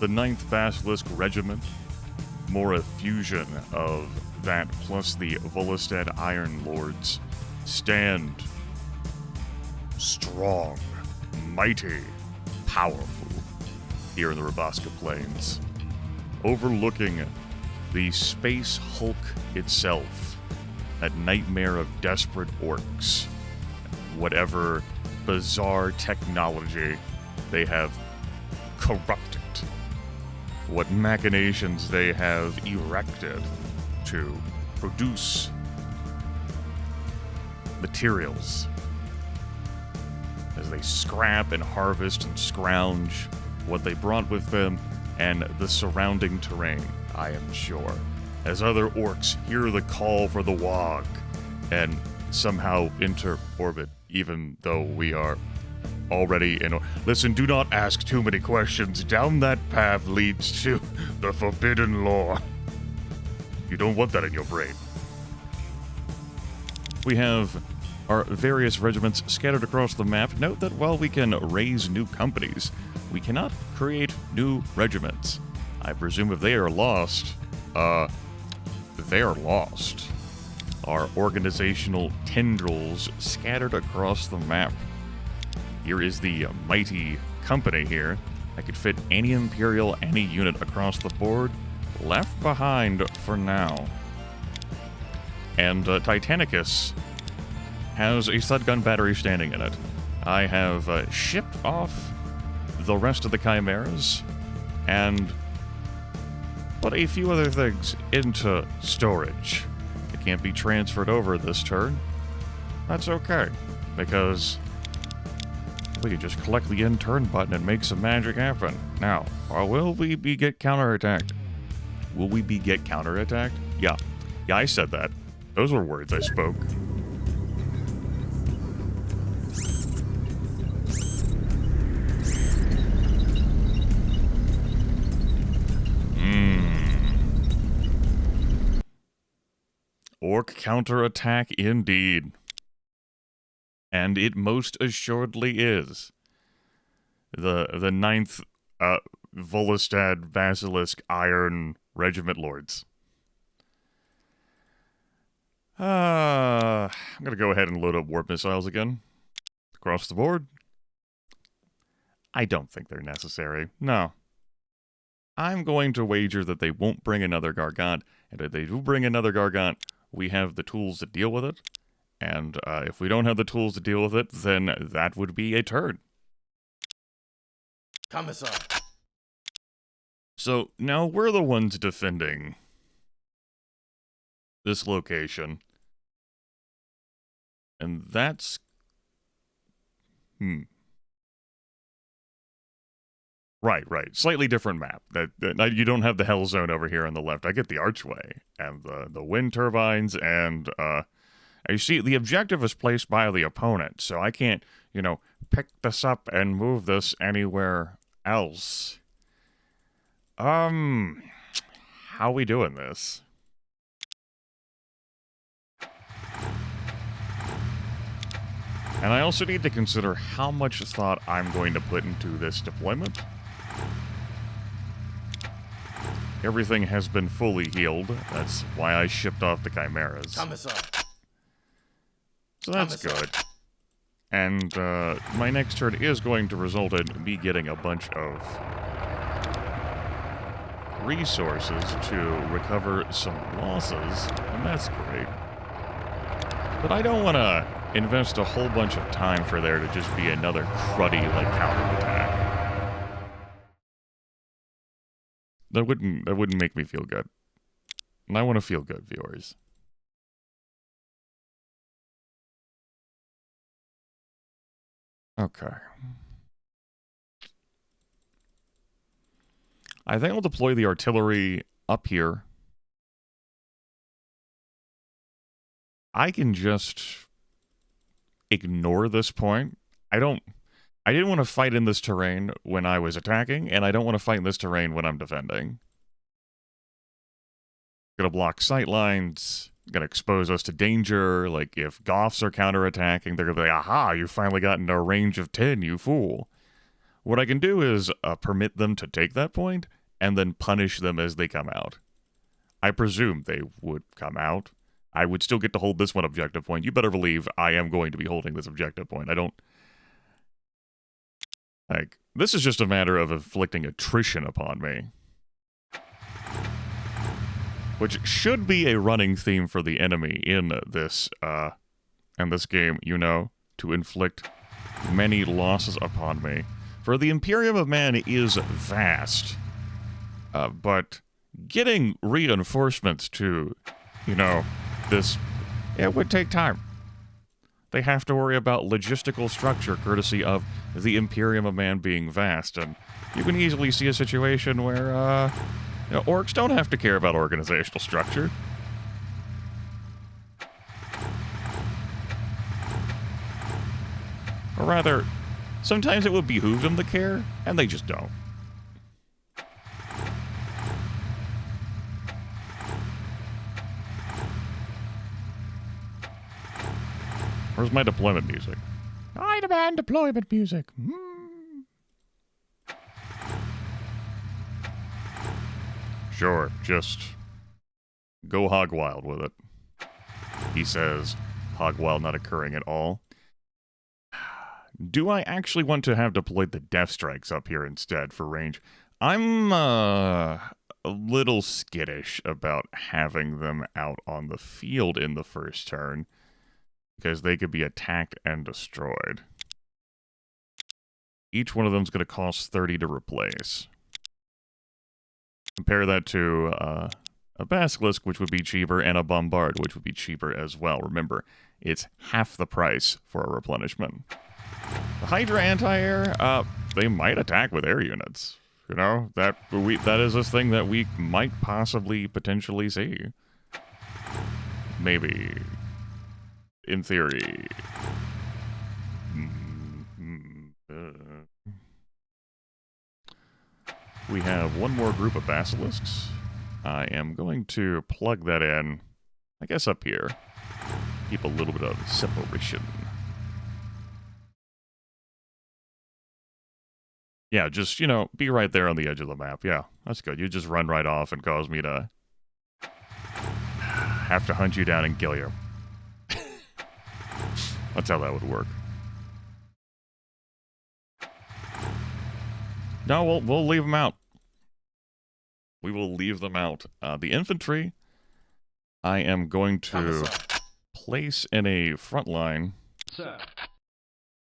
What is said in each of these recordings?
The 9th Basilisk Regiment, more a fusion of that plus the Volostad Iron Lords, stand strong, mighty, powerful here in the Rabaska Plains, overlooking the Space Hulk itself, that nightmare of desperate orcs, whatever bizarre technology they have corrupted, what machinations they have erected to produce materials as they scrap and harvest and scrounge what they brought with them and the surrounding terrain, I am sure. As other orcs hear the call for the Wog and somehow enter orbit, even though we are already in... Listen, do not ask too many questions. Down that path leads to the forbidden lore. You don't want that in your brain. We have our various regiments scattered across the map. Note that while we can raise new companies, we cannot create new regiments. I presume if they are lost, they are lost. Our organizational tendrils scattered across the map. Here is the mighty company here. I could fit any Imperial, any unit across the board. Left behind for now. And Titanicus has a stud gun battery standing in it. I have shipped off the rest of the Chimeras and put a few other things into storage. It can't be transferred over this turn. That's okay, because we can just collect the end turn button and make some magic happen. Now, will we get counterattacked? Will we get counterattacked? Yeah, I said that. Those were words I spoke. Orc counterattack indeed. And it most assuredly is. The 9th Volostad Basilisk Iron Regiment Lords. I'm going to go ahead and load up warp missiles again. Across the board. I don't think they're necessary. No. I'm going to wager that they won't bring another Gargant, and if they do bring another Gargant, we have the tools to deal with it. And if we don't have the tools to deal with it, then that would be a turn. Commissar. So now we're the ones defending this location. And that's... Right. Slightly different map. That you don't have the Hell Zone over here on the left. I get the archway and the wind turbines and you see the objective is placed by the opponent, so I can't, pick this up and move this anywhere else. How we doing this? And I also need to consider how much thought I'm going to put into this deployment. Everything has been fully healed. That's why I shipped off the Chimeras. Commissar. So that's good. And my next turn is going to result in me getting a bunch of resources to recover some losses, and that's great. But I don't want to invest a whole bunch of time for there to just be another cruddy, counterattack. That wouldn't make me feel good. And I want to feel good, viewers. Okay. I think I'll deploy the artillery up here. I can just ignore this point. I didn't want to fight in this terrain when I was attacking, and I don't want to fight in this terrain when I'm defending. Gonna block sight lines, gonna expose us to danger. Like, if Goths are counterattacking, they're gonna be like, aha, you finally got into a range of 10, you fool. What I can do is permit them to take that point and then punish them as they come out. I presume they would come out. I would still get to hold this one objective point. You better believe I am going to be holding this objective point. I don't... Like, this is just a matter of inflicting attrition upon me. Which should be a running theme for the enemy in this game, you know, to inflict many losses upon me. For the Imperium of Man is vast, but getting reinforcements to, you know, this, it would take time. They have to worry about logistical structure courtesy of the Imperium of Man being vast, and you can easily see a situation where, you know, orcs don't have to care about organizational structure. Or rather, sometimes it would behoove them to care, and they just don't. Where's my deployment music? I demand deployment music. Sure, just go hog wild with it. He says, hog wild not occurring at all. Do I actually want to have deployed the Death Strikes up here instead for range? I'm a little skittish about having them out on the field in the first turn, because they could be attacked and destroyed. Each one of them is going to cost 30 to replace. Compare that to a Basilisk, which would be cheaper, and a Bombard, which would be cheaper as well. Remember, it's half the price for a replenishment. The Hydra anti-air, they might attack with air units. You know, that is a thing that we might possibly potentially see. Maybe. In theory. We have one more group of Basilisks. I am going to plug that in, I guess up here. Keep a little bit of separation. Yeah, just, you know, be right there on the edge of the map. Yeah, that's good. You just run right off and cause me to have to hunt you down and kill you. That's how that would work. No, we'll leave them out. We will leave them out. The infantry, I am going to place in a front line. Sir.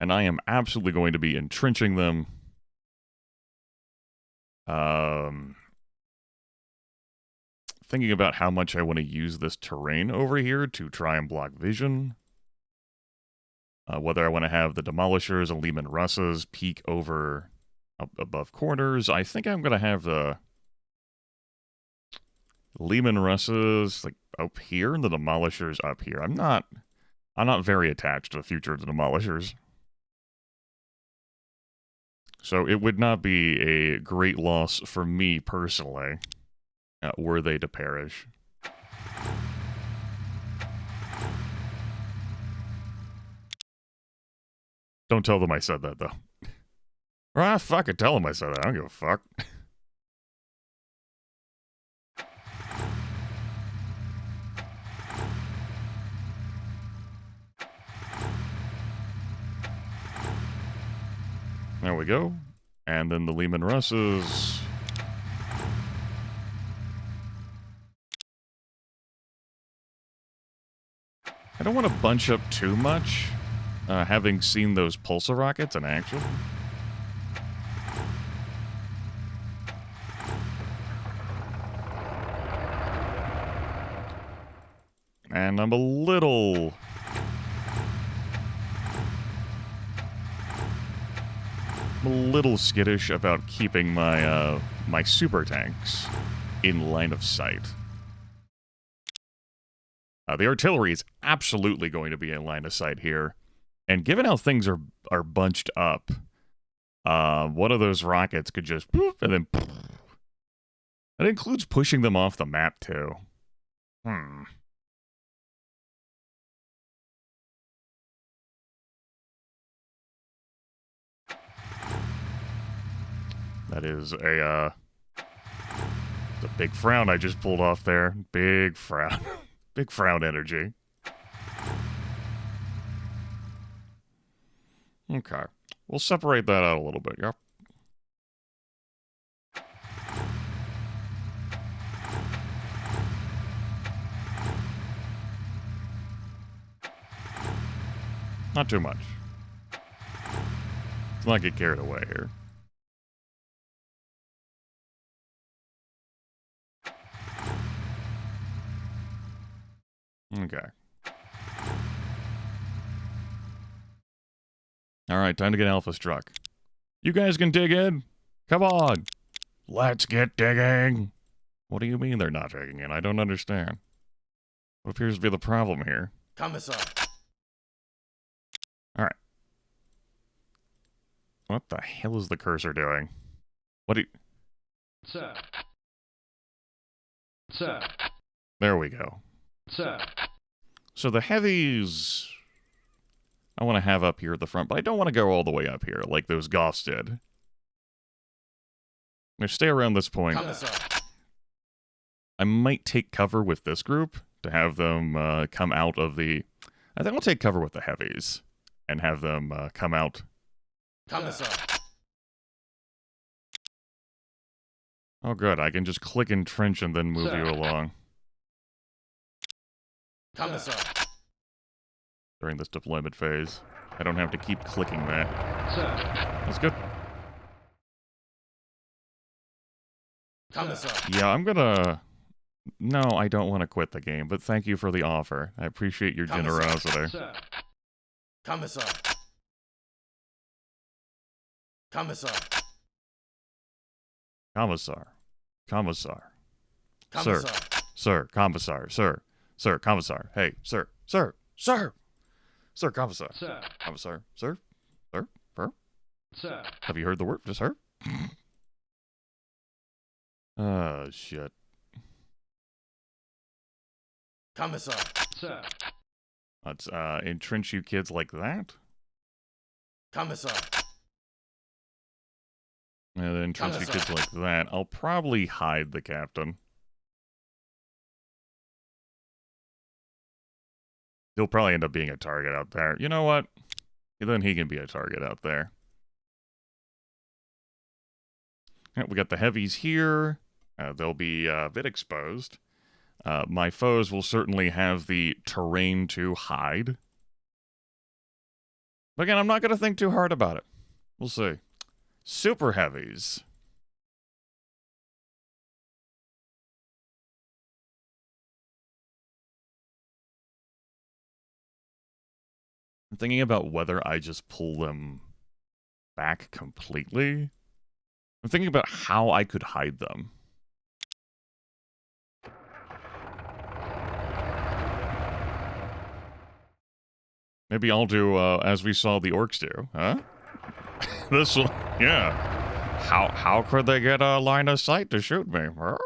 And I am absolutely going to be entrenching them. Thinking about how much I want to use this terrain over here to try and block vision. Whether I want to have the Demolishers and Lehman Russes peek over above corners. I think I'm going to have the Lehman Russes like up here and the Demolishers up here. I'm not very attached to the future of the Demolishers. So it would not be a great loss for me personally, were they to perish. Don't tell them I said that, though. Ah, fuck it, tell them I said that. I don't give a fuck. There we go. And then the Lehman Russes. I don't want to bunch up too much, having seen those pulsar rockets in action. And I'm a little skittish about keeping my my super tanks in line of sight. The artillery is absolutely going to be in line of sight here, and given how things are bunched up, one of those rockets could just poof, and then poof. That includes pushing them off the map too. That is a big frown I just pulled off there. Big frown. Big frown energy. Okay. We'll separate that out a little bit, yep. Not too much. Let's not get carried away here. Okay. Alright, time to get Alpha struck. You guys can dig in? Come on! Let's get digging! What do you mean they're not digging in? I don't understand. What appears to be the problem here? Commissar. Alright. What the hell is the cursor doing? What do you... Sir. Sir. There we go. Sir. So the heavies... I want to have up here at the front, but I don't want to go all the way up here, like those Goths did. I'm going to stay around this point. Commissar. I might take cover with this group to have them come out of the... I think I'll take cover with the heavies and have them come out. Commissar. Oh, good. I can just click entrench and then move you along Commissar. during this deployment phase. I don't have to keep clicking that. Sir. That's good. Commissar. Yeah, I'm gonna... No, I don't want to quit the game, but thank you for the offer. I appreciate your generosity. Sir. Commissar. Commissar. Commissar. Commissar. Commissar. Sir. Sir. Commissar. Sir. Sir. Commissar. Hey, sir. Sir. Sir. Sir. Commissar. Sir. Commissar. Sir. Sir. Sir. Sir. Have you heard the word? Just her? Oh, shit. Commissar. Sir. Let's entrench you kids like that. Commissar. And then entrench you kids like that. I'll probably hide the captain. He'll probably end up being a target out there. You know what? Then he can be a target out there. Yeah, we got the heavies here. They'll be a bit exposed. My foes will certainly have the terrain to hide. But again, I'm not going to think too hard about it. We'll see. Super heavies. I'm thinking about whether I just pull them back completely. I'm thinking about how I could hide them. Maybe I'll do as we saw the orcs do, huh? This will, yeah. How could they get a line of sight to shoot me? Huh?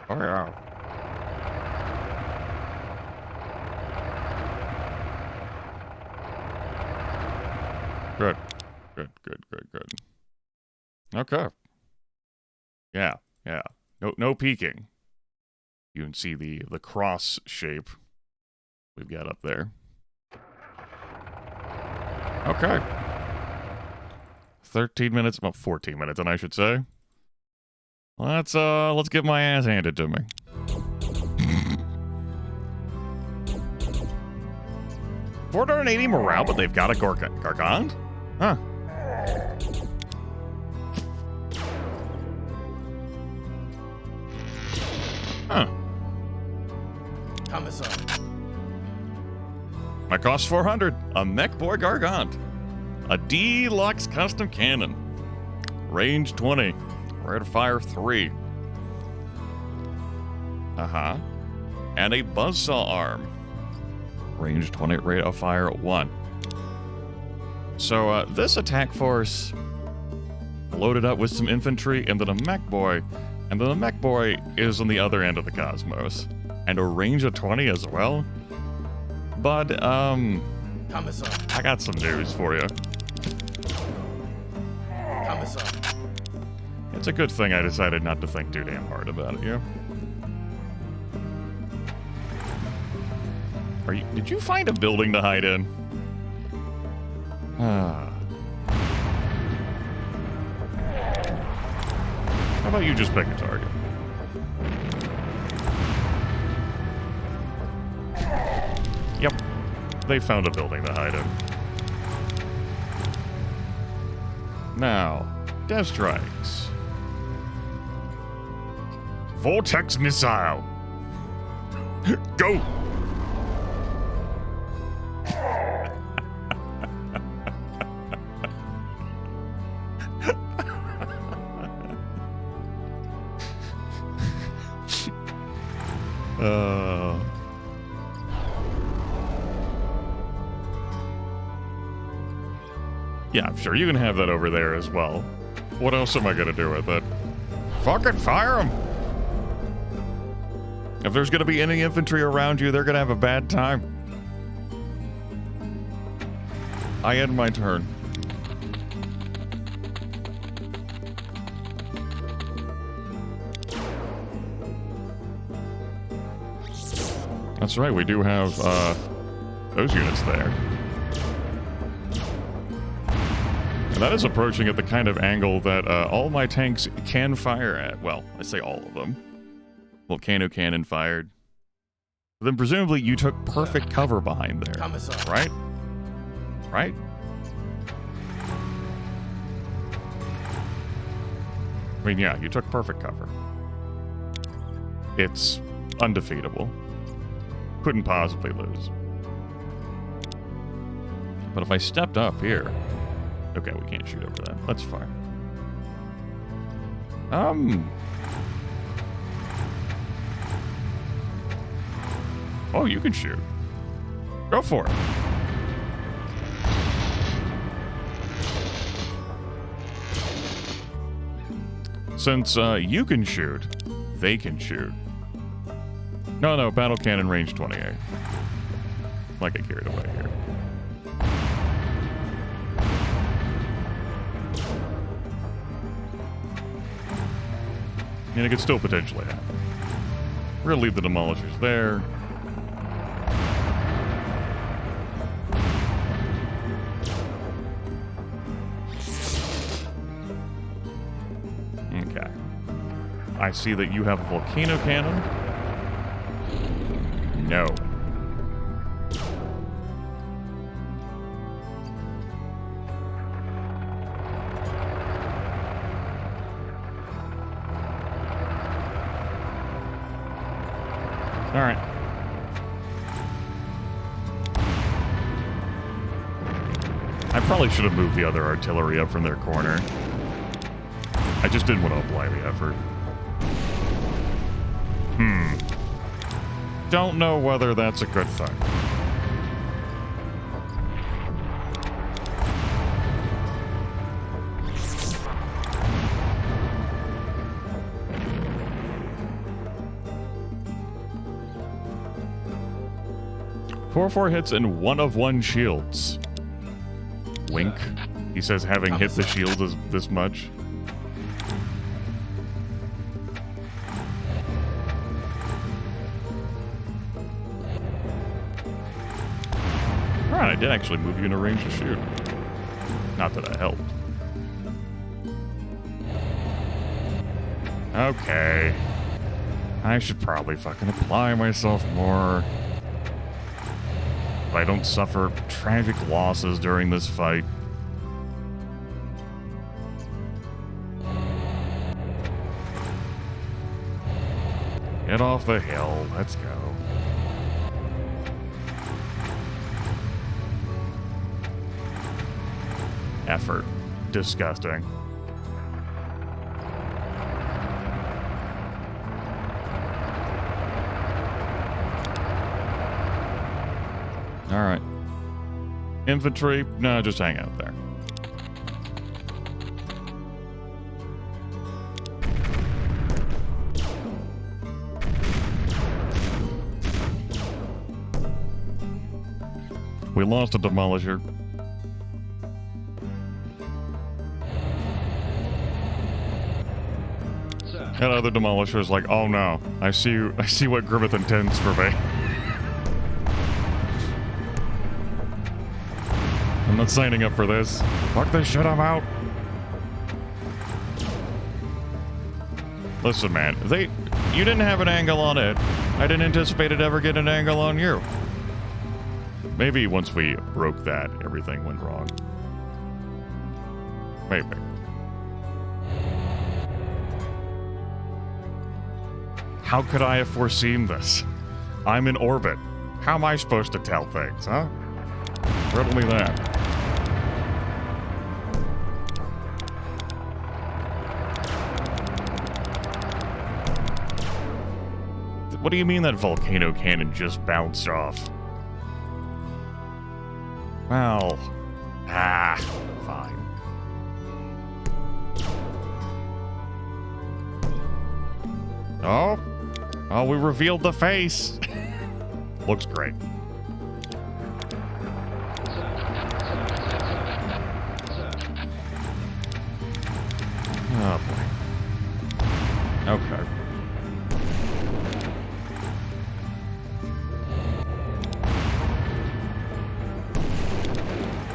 Oh yeah. Good. Good. Okay. Yeah. No peeking. You can see the cross shape we've got up there. Okay. 13 minutes, about 14 minutes, and I should say. Let's get my ass handed to me. $480 morale, but they've got a gargant? Huh. Huh. Commissar. My cost 400. A mech boy gargant. A deluxe custom cannon. Range 20. Rate of fire 3. Uh-huh. And a buzzsaw arm. Range 20, rate of fire 1. So, this attack force loaded up with some infantry and then a mech boy. And then the mech boy is on the other end of the cosmos. And a range of 20 as well. But, Commissar. I got some news for you. Commissar. It's a good thing I decided not to think too damn hard about it, yeah? Did you find a building to hide in? How about you just pick a target? Yep. They found a building to hide in. Now, death strikes. Vortex missile. Go! Yeah, sure, you can have that over there as well. What else am I gonna do with it? Fucking fire them! If there's gonna be any infantry around you, they're gonna have a bad time. I end my turn. That's right, we do have those units there. And that is approaching at the kind of angle that all my tanks can fire at. Well, I say all of them. Volcano cannon fired. Then presumably you took perfect cover behind there, right? Right? I mean, yeah, you took perfect cover. It's undefeatable. Couldn't possibly lose. But if I stepped up here... Okay, we can't shoot over that. That's fine. Oh, you can shoot. Go for it. Since you can shoot, they can shoot. No, battle cannon range 28. Like I carried away here. And it could still potentially happen. We're gonna leave the demolishers there. Okay. I see that you have a volcano cannon. No. All right. I probably should have moved the other artillery up from their corner. I just didn't want to apply the effort. Don't know whether that's a good thing. Four hits and 1 of 1 shields. Wink. He says having hit the shield is this much. Alright, I did actually move you in a range to shoot. Not that I helped. Okay. I should probably fucking apply myself more. I don't suffer tragic losses during this fight. Get off the hill. Let's go. Effort. Disgusting. All right. Infantry, no, just hang out there. We lost a demolisher. And other demolishers like, oh no, I see what Grimith intends for me. I'm not signing up for this. Fuck this shit, I'm out. Listen, man, you didn't have an angle on it. I didn't anticipate it ever getting an angle on you. Maybe once we broke that, everything went wrong. Maybe. How could I have foreseen this? I'm in orbit. How am I supposed to tell things, huh? Riddle me that. What do you mean that volcano cannon just bounced off? Well, fine. Oh, we revealed the face. Looks great. Oh boy. Okay.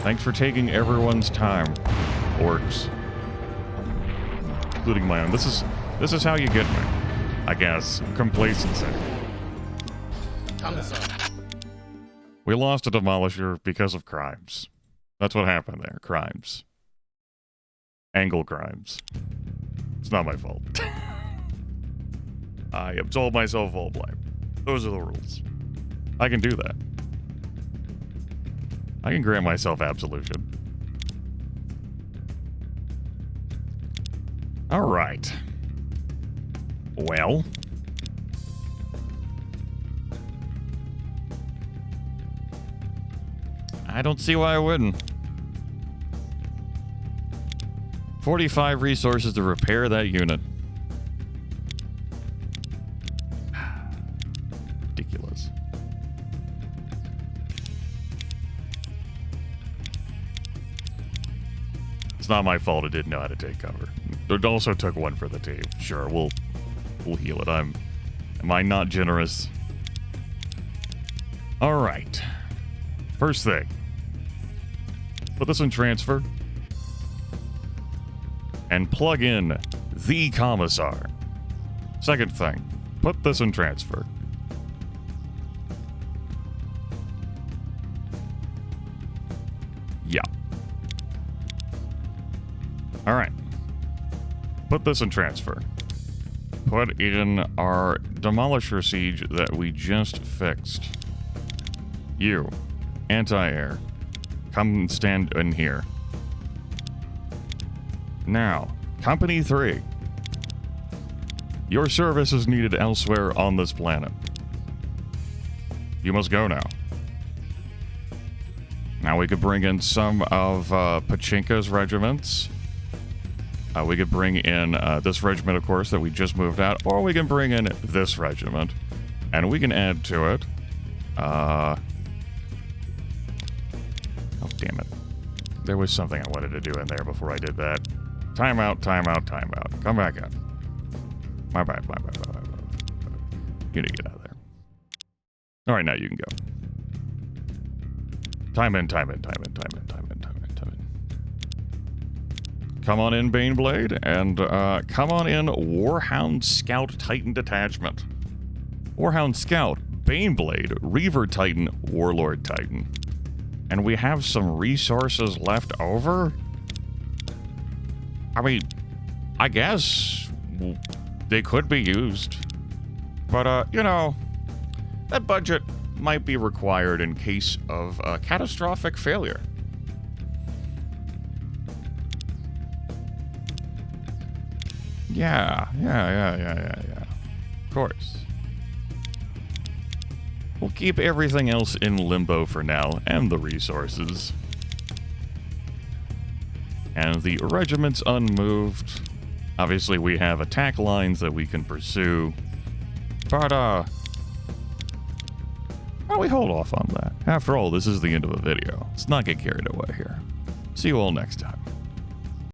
Thanks for taking everyone's time, orcs. Including my own. This is how you get me. I guess. Complacency. We lost a demolisher because of crimes. That's what happened there. Crimes. Angle crimes. It's not my fault. I absolve myself of all blame. Those are the rules. I can do that. I can grant myself absolution. All right. Well. I don't see why I wouldn't. 45 resources to repair that unit. Ridiculous. It's not my fault it didn't know how to take cover. It also took one for the team. Sure, we'll heal it. Am I not generous? All right. First thing. Put this in transfer. And plug in the commissar. Second thing. Put this in transfer. Yeah. All right. Put this in transfer. Put in our demolisher siege that we just fixed. You, anti-air, come stand in here. Now, Company 3. Your service is needed elsewhere on this planet. You must go now. Now we could bring in some of Pachinka's regiments. We could bring in this regiment, of course, that we just moved out. Or we can bring in this regiment. And we can add to it. Oh, damn it. There was something I wanted to do in there before I did that. Time out, time out, time out. Come back in. My bad. You need to get out of there. All right, now you can go. Time in. Come on in, Baneblade, and come on in, Warhound Scout Titan Detachment. Warhound Scout, Baneblade, Reaver Titan, Warlord Titan. And we have some resources left over? I mean, I guess they could be used. But, you know, that budget might be required in case of catastrophic failure. Yeah. Of course. We'll keep everything else in limbo for now, and the resources. And the regiment's unmoved. Obviously, we have attack lines that we can pursue. But, why don't we hold off on that? After all, this is the end of a video. Let's not get carried away here. See you all next time.